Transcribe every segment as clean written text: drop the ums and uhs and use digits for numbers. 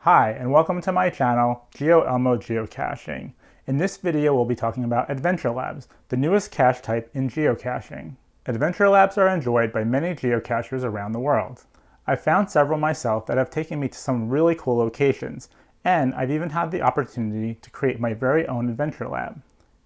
Hi, and welcome to my channel, Geocaching. In this video, we'll be talking about Adventure Labs, the newest cache type in geocaching. Adventure Labs are enjoyed by many geocachers around the world. I've found several myself that have taken me to some really cool locations, and I've even had the opportunity to create my very own Adventure Lab.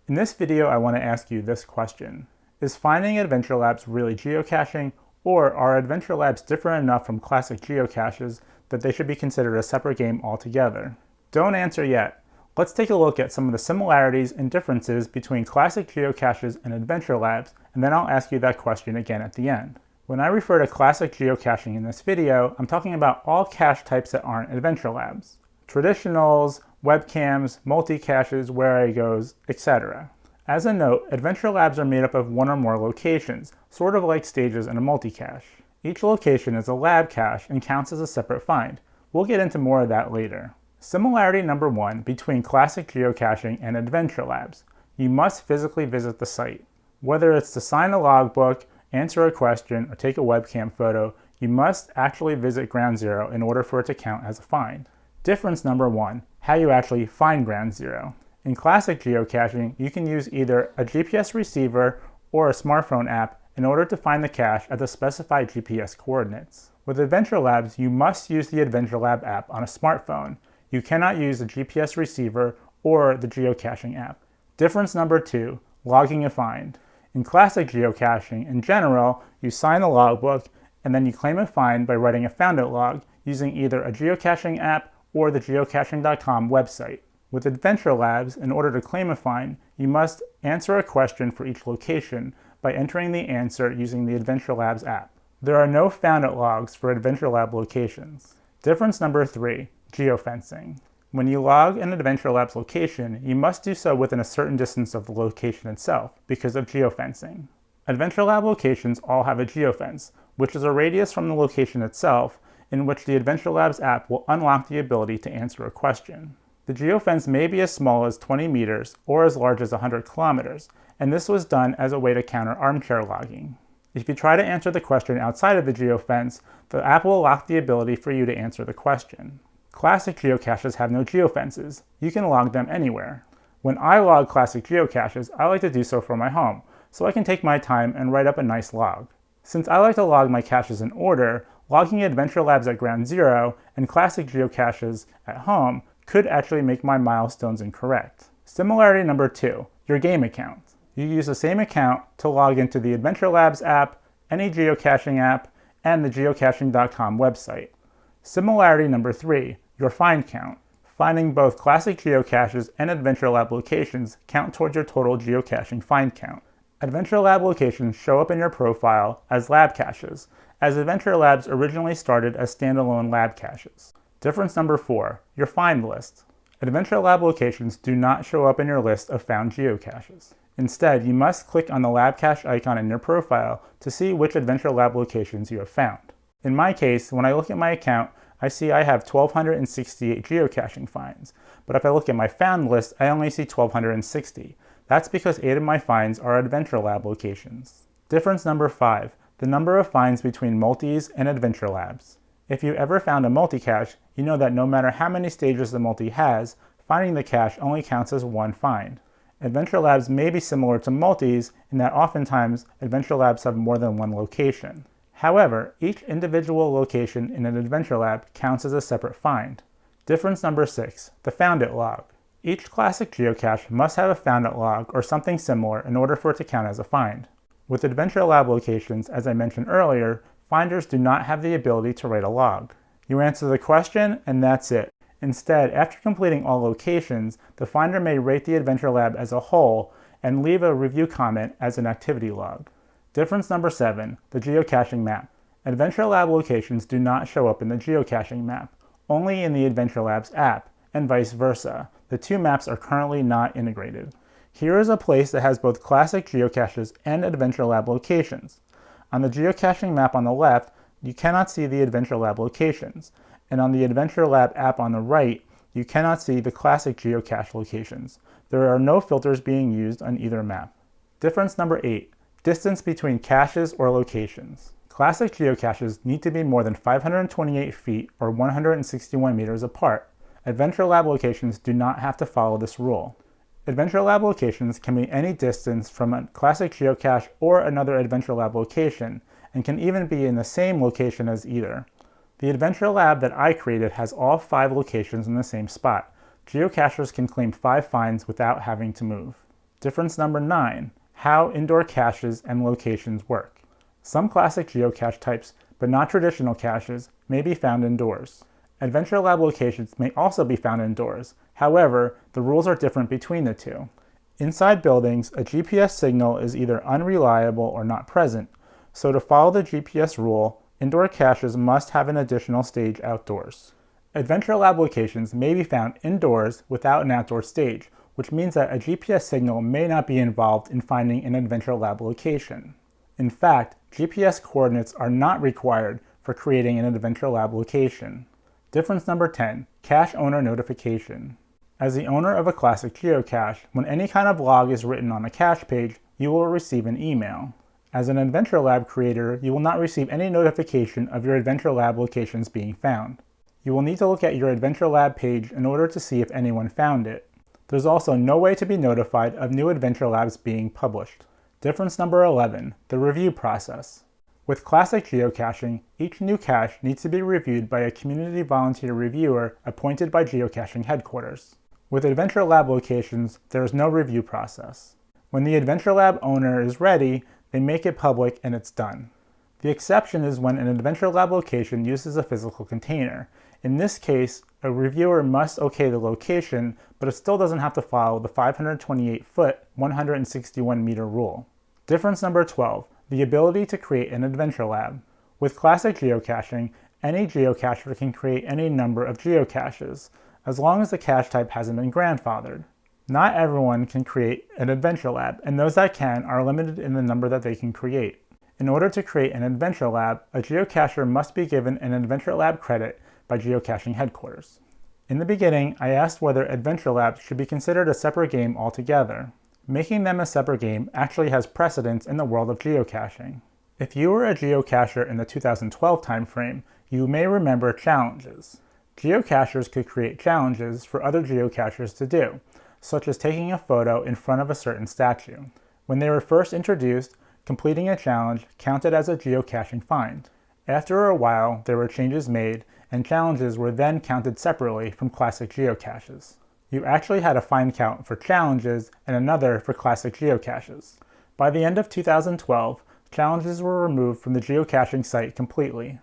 In this video, I want to ask you this question. Is finding Adventure Labs really geocaching, or are Adventure Labs different enough from classic geocaches that they should be considered a separate game altogether? Don't answer yet. Let's take a look at some of the similarities and differences between classic geocaches and Adventure Labs, and then I'll ask you that question again at the end. When I refer to classic geocaching in this video, I'm talking about all cache types that aren't Adventure Labs. Traditionals, webcams, multi-caches, where I goes, etc. As a note, Adventure Labs are made up of one or more locations, sort of like stages in a multi-cache. Each location is a lab cache and counts as a separate find. We'll get into more of that later. Similarity number one between classic geocaching and Adventure Labs. You must physically visit the site. Whether it's to sign a logbook, answer a question, or take a webcam photo, you must actually visit Ground Zero in order for it to count as a find. Difference number one, how you actually find Ground Zero. In classic geocaching, you can use either a GPS receiver or a smartphone app in order to find the cache at the specified GPS coordinates. With Adventure Labs, you must use the Adventure Lab app on a smartphone. You cannot use the GPS receiver or the geocaching app. Difference number two, logging a find. In classic geocaching, in general, you sign a logbook and then you claim a find by writing a found it log using either a geocaching app or the geocaching.com website. With Adventure Labs, in order to claim a find, you must answer a question for each location by entering the answer using the Adventure Labs app. There are no found it logs for Adventure Lab locations. Difference number three, geofencing. When you log an Adventure Labs location, you must do so within a certain distance of the location itself because of geofencing. Adventure Lab locations all have a geofence, which is a radius from the location itself in which the Adventure Labs app will unlock the ability to answer a question. The geofence may be as small as 20 meters or as large as 100 kilometers, and this was done as a way to counter armchair logging. If you try to answer the question outside of the geofence, the app will lock the ability for you to answer the question. Classic geocaches have no geofences. You can log them anywhere. When I log classic geocaches, I like to do so from my home, so I can take my time and write up a nice log. Since I like to log my caches in order, logging Adventure Labs at Ground Zero and classic geocaches at home could actually make my milestones incorrect. Similarity number two, your game account. You use the same account to log into the Adventure Labs app, any geocaching app, and the geocaching.com website. Similarity number three, your find count. Finding both classic geocaches and Adventure Lab locations count towards your total geocaching find count. Adventure Lab locations show up in your profile as lab caches, as Adventure Labs originally started as standalone lab caches. Difference number four, your find list. Adventure Lab locations do not show up in your list of found geocaches. Instead, you must click on the lab cache icon in your profile to see which Adventure Lab locations you have found. In my case, when I look at my account, I see I have 1,268 geocaching finds, but if I look at my found list, I only see 1,260. That's because 8 of my finds are Adventure Lab locations. Difference number five, the number of finds between multis and Adventure Labs. If you ever found a multi-cache, you know that no matter how many stages the multi has, finding the cache only counts as one find. Adventure Labs may be similar to multis in that oftentimes Adventure Labs have more than one location. However, each individual location in an Adventure Lab counts as a separate find. Difference number six, the found it log. Each classic geocache must have a found it log or something similar in order for it to count as a find. With Adventure Lab locations, as I mentioned earlier, finders do not have the ability to write a log. You answer the question and that's it. Instead, after completing all locations, the finder may rate the Adventure Lab as a whole and leave a review comment as an activity log. Difference number seven, the geocaching map. Adventure Lab locations do not show up in the geocaching map, only in the Adventure Labs app, and vice versa. The two maps are currently not integrated. Here is a place that has both classic geocaches and Adventure Lab locations. On the geocaching map on the left, you cannot see the Adventure Lab locations, and on the Adventure Lab app on the right, you cannot see the classic geocache locations. There are no filters being used on either map. Difference number eight, distance between caches or locations. Classic geocaches need to be more than 528 feet or 161 meters apart. Adventure Lab locations do not have to follow this rule. Adventure Lab locations can be any distance from a classic geocache or another Adventure Lab location, and can even be in the same location as either. The Adventure Lab that I created has all 5 locations in the same spot. Geocachers can claim 5 finds without having to move. Difference number 9, how indoor caches and locations work. Some classic geocache types, but not traditional caches, may be found indoors. Adventure Lab locations may also be found indoors. However, the rules are different between the two. Inside buildings, a GPS signal is either unreliable or not present, so to follow the GPS rule, indoor caches must have an additional stage outdoors. Adventure Lab locations may be found indoors without an outdoor stage, which means that a GPS signal may not be involved in finding an Adventure Lab location. In fact, GPS coordinates are not required for creating an Adventure Lab location. Difference number 10, cache owner notification. As the owner of a classic geocache, when any kind of log is written on a cache page, you will receive an email. As an Adventure Lab creator, you will not receive any notification of your Adventure Lab locations being found. You will need to look at your Adventure Lab page in order to see if anyone found it. There's also no way to be notified of new Adventure Labs being published. Difference number 11, the review process. With classic geocaching, each new cache needs to be reviewed by a community volunteer reviewer appointed by geocaching headquarters. With Adventure Lab locations, there is no review process. When the Adventure Lab owner is ready, they make it public and it's done. The exception is when an Adventure Lab location uses a physical container. In this case, a reviewer must okay the location, but it still doesn't have to follow the 528-foot, 161-meter rule. Difference number 12, the ability to create an Adventure Lab. With classic geocaching, any geocacher can create any number of geocaches, as long as the cache type hasn't been grandfathered. Not everyone can create an Adventure Lab, and those that can are limited in the number that they can create. In order to create an Adventure Lab, a geocacher must be given an Adventure Lab credit by geocaching headquarters. In the beginning, I asked whether Adventure Labs should be considered a separate game altogether. Making them a separate game actually has precedence in the world of geocaching. If you were a geocacher in the 2012 timeframe, you may remember challenges. Geocachers could create challenges for other geocachers to do, such as taking a photo in front of a certain statue. When they were first introduced, completing a challenge counted as a geocaching find. After a while, there were changes made, and challenges were then counted separately from classic geocaches. You actually had a find count for challenges and another for classic geocaches. By the end of 2012, challenges were removed from the geocaching site completely.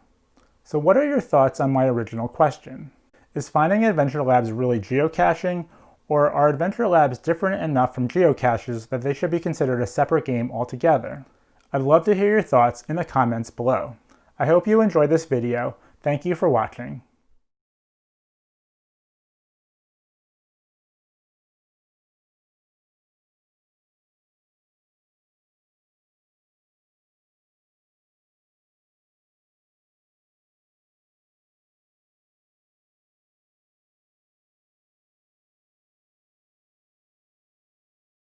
So what are your thoughts on my original question? Is finding Adventure Labs really geocaching, or are Adventure Labs different enough from geocaches that they should be considered a separate game altogether? I'd love to hear your thoughts in the comments below. I hope you enjoyed this video. Thank you for watching.